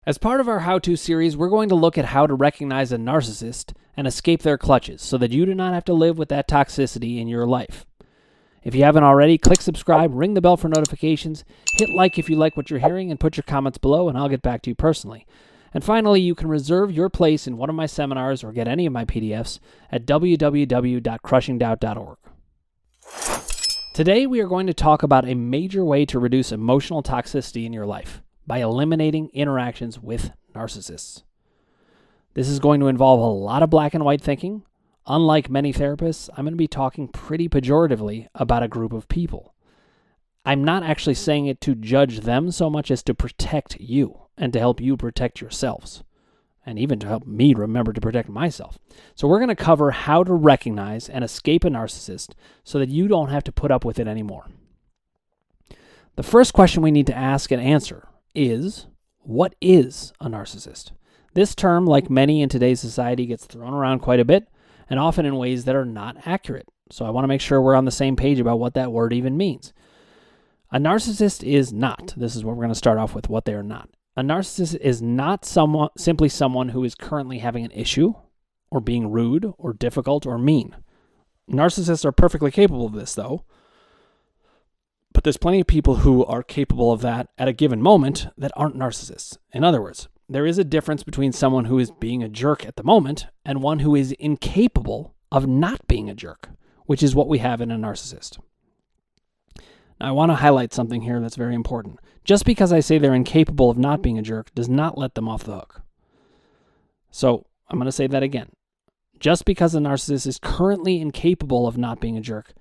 As part of our how-to series, we're going to look at how to recognize a narcissist and escape their clutches so that you do not have to live with that toxicity in your life. If you haven't already, click subscribe, ring the bell for notifications, hit like if you like what you're hearing, and put your comments below, and I'll get back to you personally. And finally, you can reserve your place in one of my seminars or get any of my PDFs at www.crushingdoubt.org. Today, we are going to talk about a major way to reduce emotional toxicity in your life by eliminating interactions with narcissists. This is going to involve a lot of black and white thinking. Unlike many therapists, I'm going to be talking pretty pejoratively about a group of people. I'm not actually saying it to judge them so much as to protect you and to help you protect yourselves, and even to help me remember to protect myself. So we're going to cover how to recognize and escape a narcissist so that you don't have to put up with it anymore. The first question we need to ask and answer is, what is a narcissist? This term, like many in today's society, gets thrown around quite a bit, and often in ways that are not accurate. So I want to make sure we're on the same page about what that word even means. A narcissist is not. This is what we're going to start off with, what they are not. A narcissist is not simply someone who is currently having an issue, or being rude, or difficult, or mean. Narcissists are perfectly capable of this, though. But there's plenty of people who are capable of that at a given moment that aren't narcissists. In other words, there is a difference between someone who is being a jerk at the moment and one who is incapable of not being a jerk, which is what we have in a narcissist. Now, I want to highlight something here that's very important. Just because I say they're incapable of not being a jerk does not let them off the hook. So I'm going to say that again. Just because a narcissist is currently incapable of not being a jerk,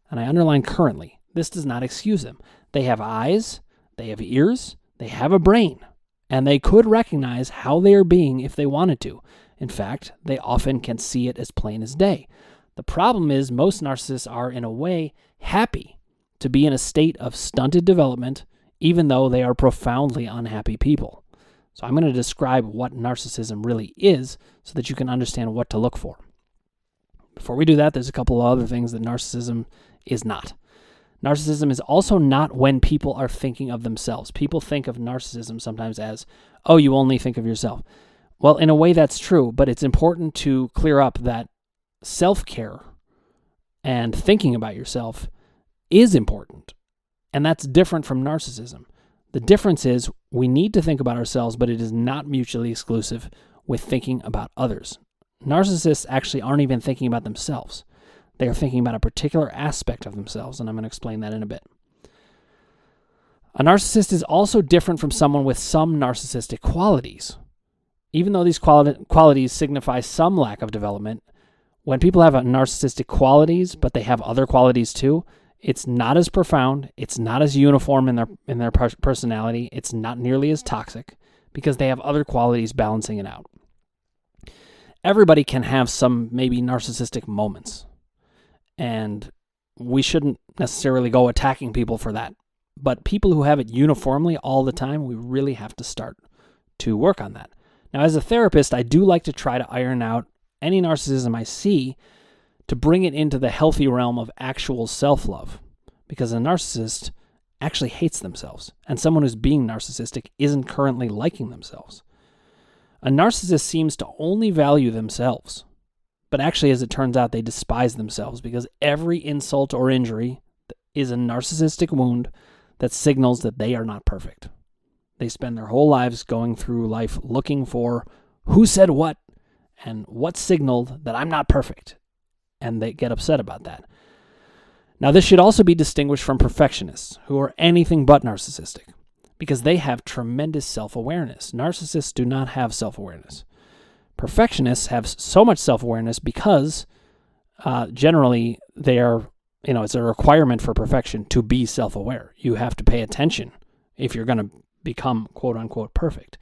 and I underline currently, this does not excuse them. They have eyes, they have ears, they have a brain, and they could recognize how they are being if they wanted to. In fact, they often can see it as plain as day. The problem is most narcissists are, in a way, happy to be in a state of stunted development, even though they are profoundly unhappy people. So I'm going to describe what narcissism really is so that you can understand what to look for. Before we do that, there's a couple of other things that narcissism is not. Narcissism is also not when people are thinking of themselves. People think of narcissism sometimes as, oh, you only think of yourself. Well, in a way that's true, but it's important to clear up that self-care and thinking about yourself is important. And that's different from narcissism. The difference is we need to think about ourselves, but it is not mutually exclusive with thinking about others. Narcissists actually aren't even thinking about themselves. They are thinking about a particular aspect of themselves, and I'm going to explain that in a bit. A narcissist is also different from someone with some narcissistic qualities. Even though these qualities signify some lack of development, when people have narcissistic qualities, but they have other qualities too, it's not as profound, it's not as uniform in their personality, it's not nearly as toxic, because they have other qualities balancing it out. Everybody can have some maybe narcissistic moments, and we shouldn't necessarily go attacking people for that. But people who have it uniformly all the time, we really have to start to work on that. Now, as a therapist, I do like to try to iron out any narcissism I see to bring it into the healthy realm of actual self-love. Because a narcissist actually hates themselves, and someone who's being narcissistic isn't currently liking themselves. A narcissist seems to only value themselves. But actually, as it turns out, they despise themselves because every insult or injury is a narcissistic wound that signals that they are not perfect. They spend their whole lives going through life looking for who said what and what signaled that I'm not perfect, and they get upset about that. Now, this should also be distinguished from perfectionists who are anything but narcissistic because they have tremendous self-awareness. Narcissists do not have self-awareness. Perfectionists have so much self-awareness because generally they are, it's a requirement for perfection to be self-aware. You have to pay attention if you're going to become quote-unquote perfect.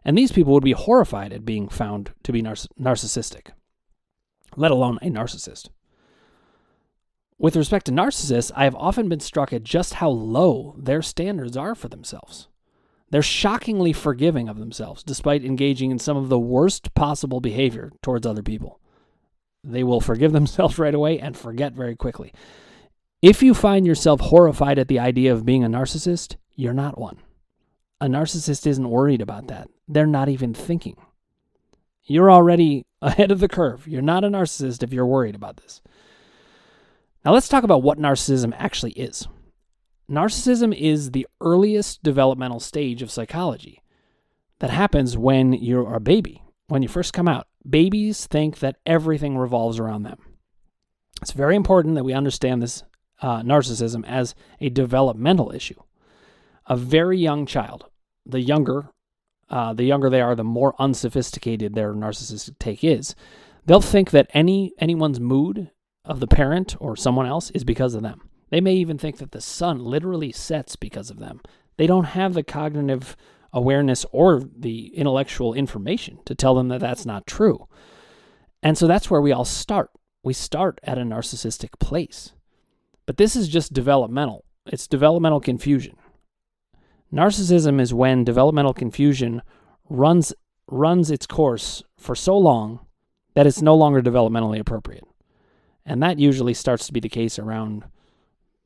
And these people would be horrified at being found to be narcissistic, let alone a narcissist. With respect to narcissists, I have often been struck at just how low their standards are for themselves. They're shockingly forgiving of themselves, despite engaging in some of the worst possible behavior towards other people. They will forgive themselves right away and forget very quickly. If you find yourself horrified at the idea of being a narcissist, you're not one. A narcissist isn't worried about that. they're not even thinking. You're already ahead of the curve. You're not a narcissist if you're worried about this. Now let's talk about what narcissism actually is. Narcissism is the earliest developmental stage of psychology that happens when you're a baby. When you first come out, babies think that everything revolves around them. It's very important that we understand this narcissism as a developmental issue. A very young child, the younger they are, the more unsophisticated their narcissistic take is. They'll think that anyone's mood of the parent or someone else is because of them. They may even think that the sun literally sets because of them. They don't have the cognitive awareness or the intellectual information to tell them that that's not true. And so that's where we all start. We start at a narcissistic place. But this is just developmental. It's developmental confusion. Narcissism is when developmental confusion runs its course for so long that it's no longer developmentally appropriate. And that usually starts to be the case around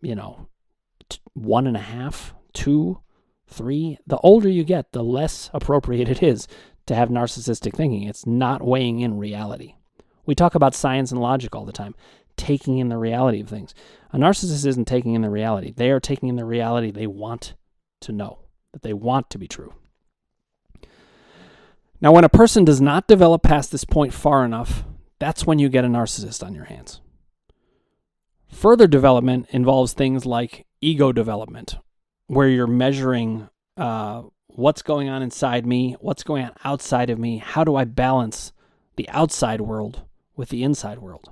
1.5, 2, 3. The older you get, the less appropriate it is to have narcissistic thinking. It's not weighing in reality. We talk about science and logic all the time, taking in the reality of things. A narcissist isn't taking in the reality. They are taking in the reality they want to know, that they want to be true. Now, when a person does not develop past this point far enough, that's when you get a narcissist on your hands. Further development involves things like ego development, where you're measuring what's going on inside me, what's going on outside of me, how do I balance the outside world with the inside world.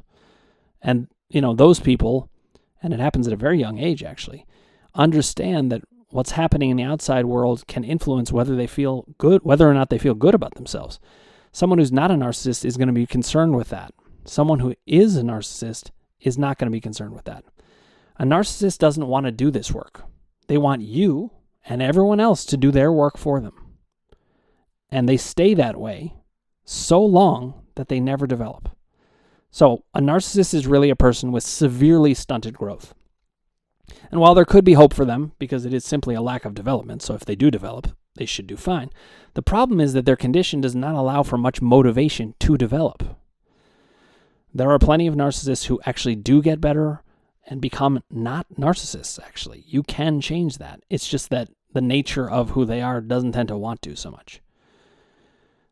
And, those people, and it happens at a very young age actually, understand that what's happening in the outside world can influence whether or not they feel good about themselves. Someone who's not a narcissist is going to be concerned with that. Someone who is a narcissist is not going to be concerned with that. A narcissist doesn't want to do this work. They want you and everyone else to do their work for them. And they stay that way so long that they never develop. So a narcissist is really a person with severely stunted growth. And while there could be hope for them, because it is simply a lack of development, so if they do develop, they should do fine, the problem is that their condition does not allow for much motivation to develop. There are plenty of narcissists who actually do get better and become not narcissists, actually. You can change that. It's just that the nature of who they are doesn't tend to want to so much.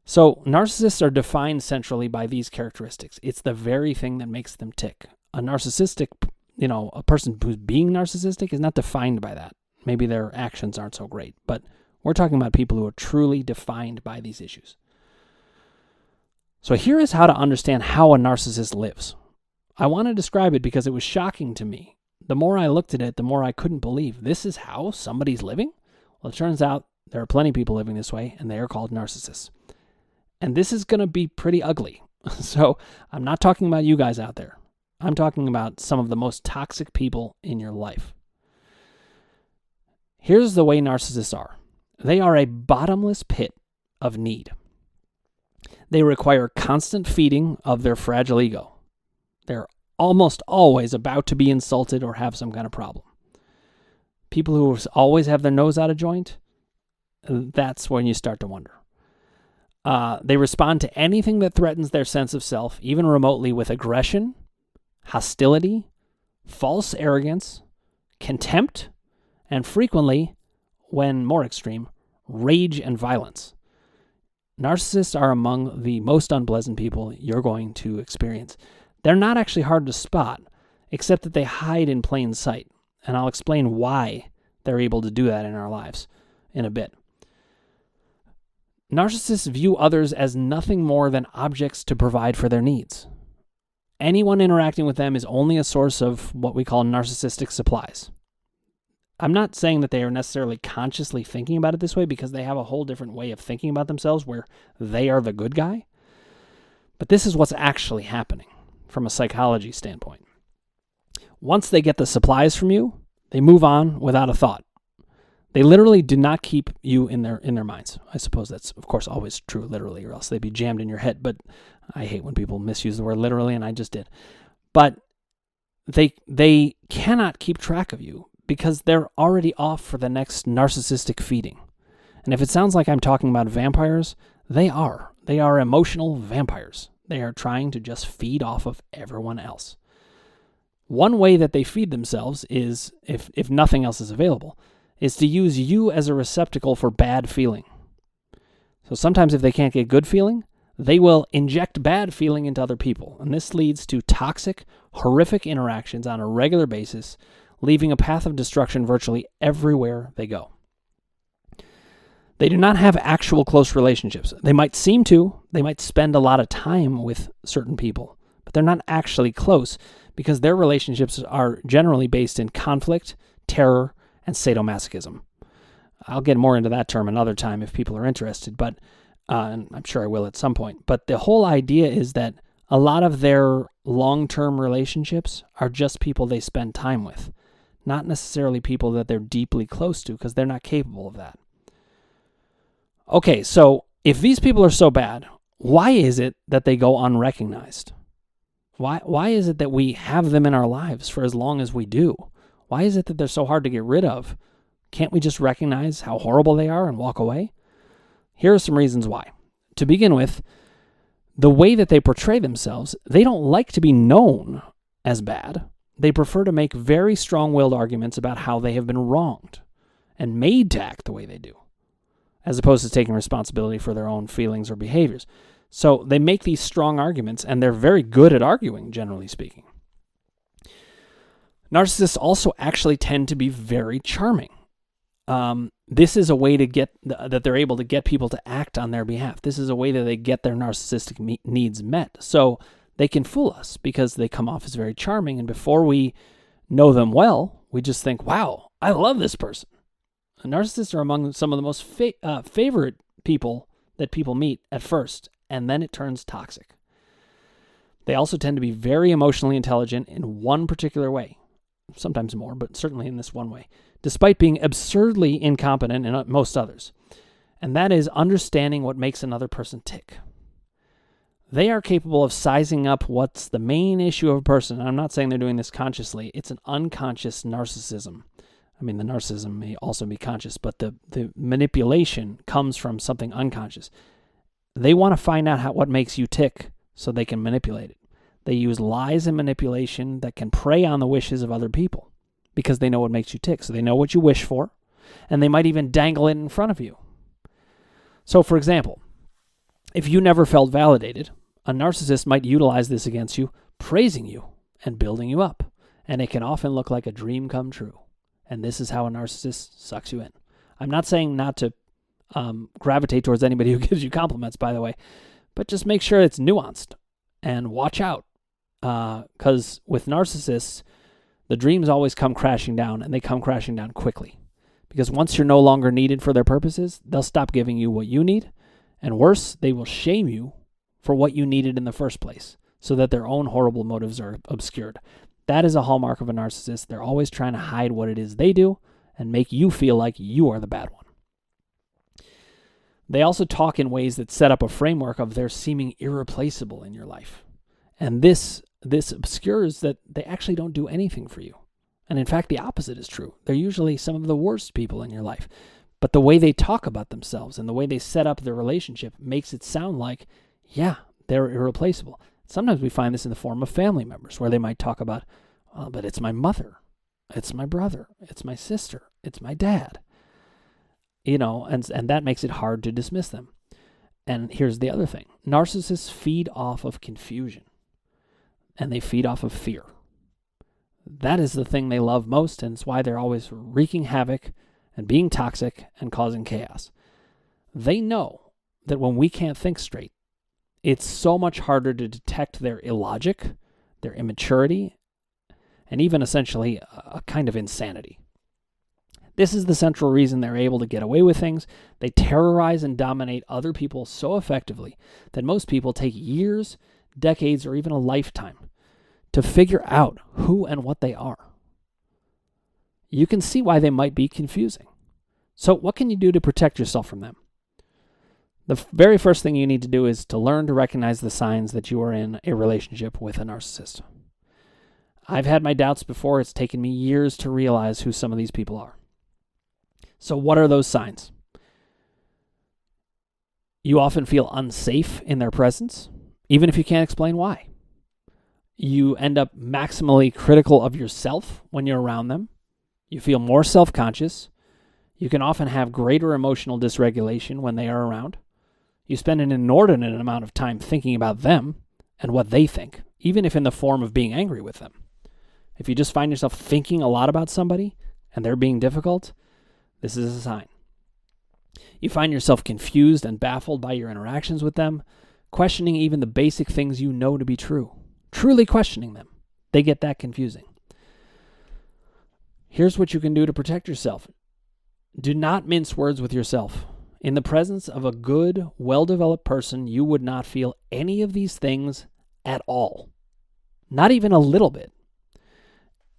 So narcissists are defined centrally by these characteristics. It's the very thing that makes them tick. A narcissistic, a person who's being narcissistic is not defined by that. Maybe their actions aren't so great, but we're talking about people who are truly defined by these issues. So here is how to understand how a narcissist lives. I want to describe it because it was shocking to me. The more I looked at it, the more I couldn't believe this is how somebody's living. Well, it turns out there are plenty of people living this way, and they are called narcissists. And this is going to be pretty ugly. So I'm not talking about you guys out there. I'm talking about some of the most toxic people in your life. Here's the way narcissists are. They are a bottomless pit of need. They require constant feeding of their fragile ego. They're almost always about to be insulted or have some kind of problem. People who always have their nose out of joint, that's when you start to wonder. They respond to anything that threatens their sense of self, even remotely, with aggression, hostility, false arrogance, contempt, and frequently, when more extreme, rage and violence. Narcissists are among the most unpleasant people you're going to experience. They're not actually hard to spot, except that they hide in plain sight. And I'll explain why they're able to do that in our lives in a bit. Narcissists view others as nothing more than objects to provide for their needs. Anyone interacting with them is only a source of what we call narcissistic supplies. I'm not saying that they are necessarily consciously thinking about it this way, because they have a whole different way of thinking about themselves where they are the good guy. But this is what's actually happening from a psychology standpoint. Once they get the supplies from you, they move on without a thought. They literally do not keep you in their minds. I suppose that's, of course, always true literally, or else they'd be jammed in your head. But I hate when people misuse the word literally, and I just did. But they cannot keep track of you because they're already off for the next narcissistic feeding. And if it sounds like I'm talking about vampires, they are. They are emotional vampires. They are trying to just feed off of everyone else. One way that they feed themselves is, if nothing else is available, is to use you as a receptacle for bad feeling. So sometimes if they can't get good feeling, they will inject bad feeling into other people. And this leads to toxic, horrific interactions on a regular basis, leaving a path of destruction virtually everywhere they go. They do not have actual close relationships. They might seem to. They might spend a lot of time with certain people, but they're not actually close because their relationships are generally based in conflict, terror, and sadomasochism. I'll get more into that term another time if people are interested, but and I'm sure I will at some point. But the whole idea is that a lot of their long-term relationships are just people they spend time with, not necessarily people that they're deeply close to because they're not capable of that. Okay, so if these people are so bad, why is it that they go unrecognized? Why is it that we have them in our lives for as long as we do? Why is it that they're so hard to get rid of? Can't we just recognize how horrible they are and walk away? Here are some reasons why. To begin with, the way that they portray themselves, they don't like to be known as bad. They prefer to make very strong-willed arguments about how they have been wronged and made to act the way they do, as opposed to taking responsibility for their own feelings or behaviors. So they make these strong arguments, and they're very good at arguing, generally speaking. Narcissists also actually tend to be very charming. This is a way to get that they're able to get people to act on their behalf. This is a way that they get their narcissistic needs met. So they can fool us because they come off as very charming, and before we know them well, we just think, wow, I love this person. Narcissists are among some of the most favorite people that people meet at first, and then it turns toxic. They also tend to be very emotionally intelligent in one particular way, sometimes more, but certainly in this one way, despite being absurdly incompetent in most others, and that is understanding what makes another person tick. They are capable of sizing up what's the main issue of a person, and I'm not saying they're doing this consciously. It's an unconscious narcissism. I mean, the narcissism may also be conscious, but the manipulation comes from something unconscious. They want to find out what makes you tick so they can manipulate it. They use lies and manipulation that can prey on the wishes of other people because they know what makes you tick. So they know what you wish for, and they might even dangle it in front of you. So, for example, if you never felt validated, a narcissist might utilize this against you, praising you and building you up, and it can often look like a dream come true. And this is how a narcissist sucks you in. I'm not saying not to gravitate towards anybody who gives you compliments, by the way, but just make sure it's nuanced and watch out. Because with narcissists, the dreams always come crashing down, and they come crashing down quickly. Because once you're no longer needed for their purposes, they'll stop giving you what you need, and worse, they will shame you for what you needed in the first place, so that their own horrible motives are obscured. That is a hallmark of a narcissist. They're always trying to hide what it is they do and make you feel like you are the bad one. They also talk in ways that set up a framework of their seeming irreplaceable in your life. And this obscures that they actually don't do anything for you. And in fact, the opposite is true. They're usually some of the worst people in your life. But the way they talk about themselves and the way they set up their relationship makes it sound like, yeah, they're irreplaceable. Sometimes we find this in the form of family members where they might talk about, but it's my mother, it's my brother, it's my sister, it's my dad. And that makes it hard to dismiss them. And here's the other thing. Narcissists feed off of confusion, and they feed off of fear. That is the thing they love most, and it's why they're always wreaking havoc and being toxic and causing chaos. They know that when we can't think straight, it's so much harder to detect their illogic, their immaturity, and even essentially a kind of insanity. This is the central reason they're able to get away with things. They terrorize and dominate other people so effectively that most people take years, decades, or even a lifetime to figure out who and what they are. You can see why they might be confusing. So what can you do to protect yourself from them? The very first thing you need to do is to learn to recognize the signs that you are in a relationship with a narcissist. I've had my doubts before. It's taken me years to realize who some of these people are. So what are those signs? You often feel unsafe in their presence, even if you can't explain why. You end up maximally critical of yourself when you're around them. You feel more self-conscious. You can often have greater emotional dysregulation when they are around. You spend an inordinate amount of time thinking about them and what they think, even if in the form of being angry with them. If you just find yourself thinking a lot about somebody and they're being difficult, this is a sign. You find yourself confused and baffled by your interactions with them, questioning even the basic things you know to be true. Truly questioning them. They get that confusing. Here's what you can do to protect yourself. Do not mince words with yourself. In the presence of a good, well-developed person, you would not feel any of these things at all. Not even a little bit.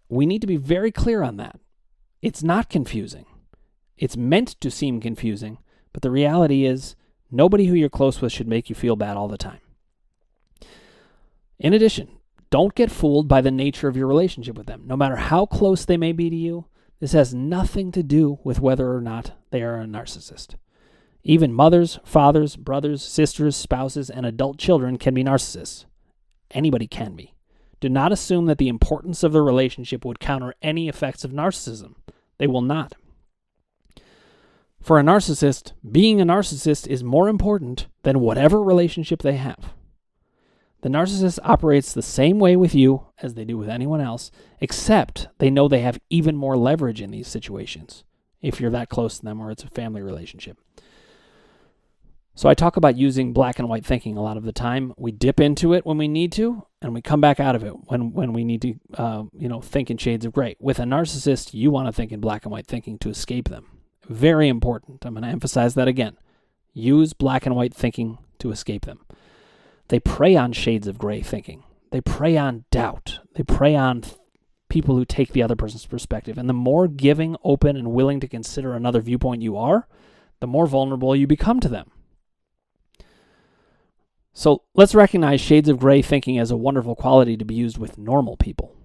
We need to be very clear on that. It's not confusing. It's meant to seem confusing, but the reality is nobody who you're close with should make you feel bad all the time. In addition, don't get fooled by the nature of your relationship with them. No matter how close they may be to you, this has nothing to do with whether or not they are a narcissist. Even mothers, fathers, brothers, sisters, spouses, and adult children can be narcissists. Anybody can be. Do not assume that the importance of the relationship would counter any effects of narcissism. They will not. For a narcissist, being a narcissist is more important than whatever relationship they have. The narcissist operates the same way with you as they do with anyone else, except they know they have even more leverage in these situations, if you're that close to them or it's a family relationship. So I talk about using black and white thinking a lot of the time. We dip into it when we need to, and we come back out of it when we need to think in shades of gray. With a narcissist, you want to think in black and white thinking to escape them. Very important. I'm going to emphasize that again. Use black and white thinking to escape them. They prey on shades of gray thinking. They prey on doubt. They prey on people who take the other person's perspective. And the more giving, open, and willing to consider another viewpoint you are, the more vulnerable you become to them. So let's recognize shades of gray thinking as a wonderful quality to be used with normal people.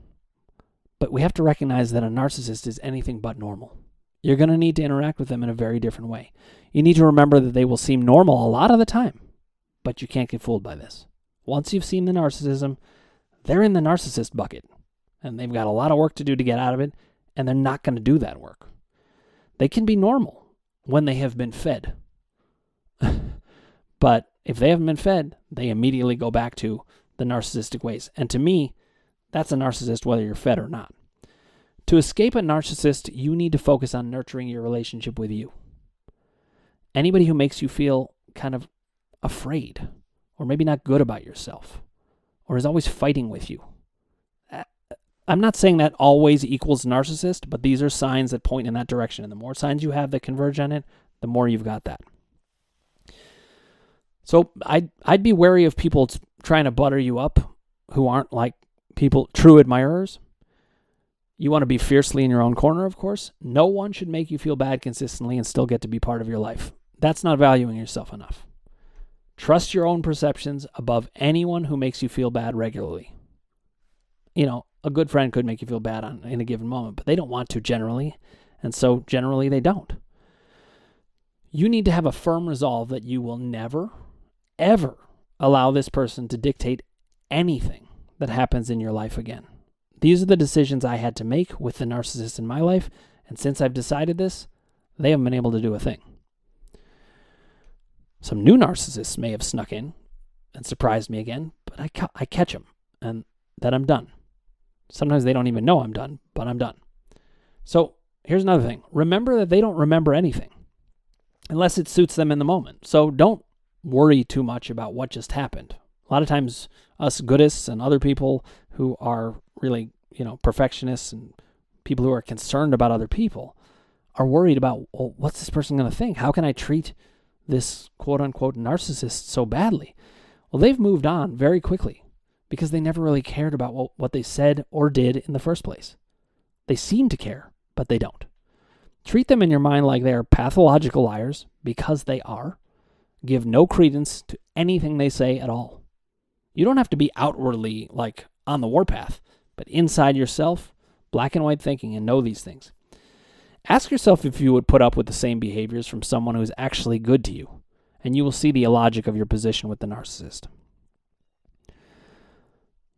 But we have to recognize that a narcissist is anything but normal. You're going to need to interact with them in a very different way. You need to remember that they will seem normal a lot of the time, but you can't get fooled by this. Once you've seen the narcissism, they're in the narcissist bucket, and they've got a lot of work to do to get out of it, and they're not going to do that work. They can be normal when they have been fed. But if they haven't been fed, they immediately go back to the narcissistic ways. And to me, that's a narcissist whether you're fed or not. To escape a narcissist, you need to focus on nurturing your relationship with you. Anybody who makes you feel kind of afraid, or maybe not good about yourself, or is always fighting with you. I'm not saying that always equals narcissist, but these are signs that point in that direction. And the more signs you have that converge on it, the more you've got that. So I'd be wary of people trying to butter you up who aren't like people, true admirers. You want to be fiercely in your own corner, of course. No one should make you feel bad consistently and still get to be part of your life. That's not valuing yourself enough. Trust your own perceptions above anyone who makes you feel bad regularly. A good friend could make you feel bad in a given moment, but they don't want to generally, and so generally they don't. You need to have a firm resolve that you will never, ever allow this person to dictate anything that happens in your life again. These are the decisions I had to make with the narcissist in my life, and since I've decided this, they haven't been able to do a thing. Some new narcissists may have snuck in and surprised me again, but I catch them, and then I'm done. Sometimes they don't even know I'm done, but I'm done. So here's another thing. Remember that they don't remember anything unless it suits them in the moment. So don't worry too much about what just happened. A lot of times us goodists and other people who are really, perfectionists and people who are concerned about other people are worried about, well, what's this person going to think? How can I treat this quote-unquote narcissist so badly? Well, they've moved on very quickly because they never really cared about what they said or did in the first place. They seem to care, but they don't. Treat them in your mind like they are pathological liars, because they are. Give no credence to anything they say at all. You don't have to be outwardly on the warpath, but inside yourself, black and white thinking, and know these things. Ask yourself if you would put up with the same behaviors from someone who is actually good to you, and you will see the illogic of your position with the narcissist.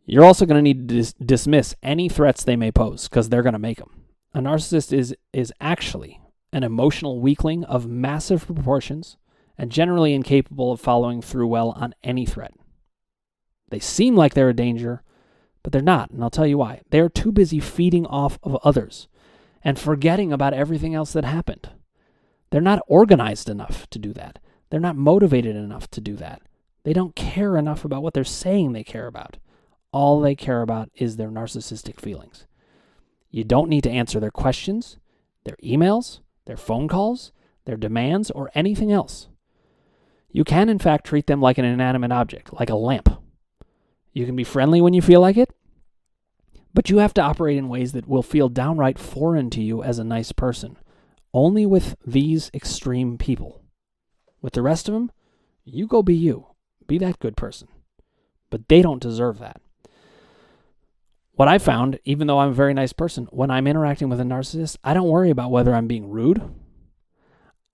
You're also going to need to dismiss any threats they may pose, because they're going to make them. A narcissist is actually an emotional weakling of massive proportions and generally incapable of following through well on any threat. They seem like they're a danger, but they're not, and I'll tell you why. They're too busy feeding off of others and forgetting about everything else that happened. They're not organized enough to do that. They're not motivated enough to do that. They don't care enough about what they're saying they care about. All they care about is their narcissistic feelings. You don't need to answer their questions, their emails, their phone calls, their demands, or anything else. You can, in fact, treat them like an inanimate object, like a lamp. You can be friendly when you feel like it, but you have to operate in ways that will feel downright foreign to you as a nice person. Only with these extreme people. With the rest of them, you go be you. Be that good person. But they don't deserve that. What I found, even though I'm a very nice person, when I'm interacting with a narcissist, I don't worry about whether I'm being rude.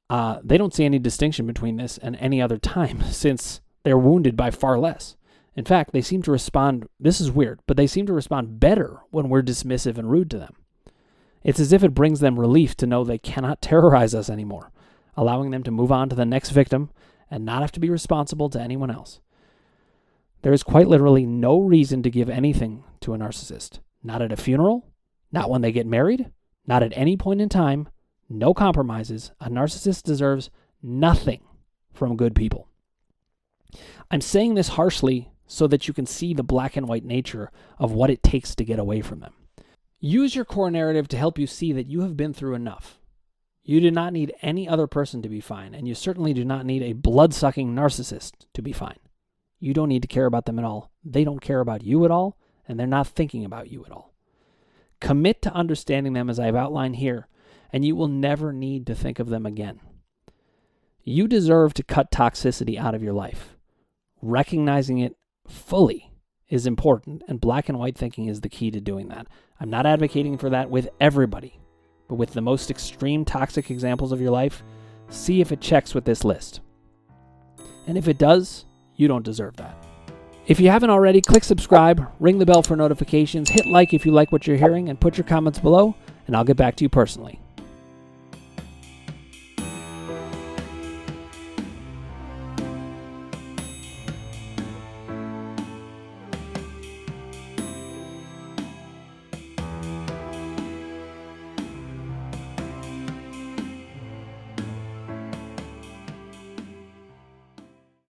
They don't see any distinction between this and any other time, since they're wounded by far less. In fact, they seem to respond, this is weird, but they seem to respond better when we're dismissive and rude to them. It's as if it brings them relief to know they cannot terrorize us anymore, allowing them to move on to the next victim and not have to be responsible to anyone else. There is quite literally no reason to give anything to a narcissist. Not at a funeral, not when they get married, not at any point in time, no compromises. A narcissist deserves nothing from good people. I'm saying this harshly so that you can see the black and white nature of what it takes to get away from them. Use your core narrative to help you see that you have been through enough. You do not need any other person to be fine, and you certainly do not need a blood-sucking narcissist to be fine. You don't need to care about them at all. They don't care about you at all, and they're not thinking about you at all. Commit to understanding them as I've outlined here, and you will never need to think of them again. You deserve to cut toxicity out of your life. Recognizing it fully is important, and black and white thinking is the key to doing that. I'm not advocating for that with everybody, but with the most extreme toxic examples of your life, see if it checks with this list. And if it does, you don't deserve that. If you haven't already, click subscribe, ring the bell for notifications, hit like if you like what you're hearing, and put your comments below, and I'll get back to you personally.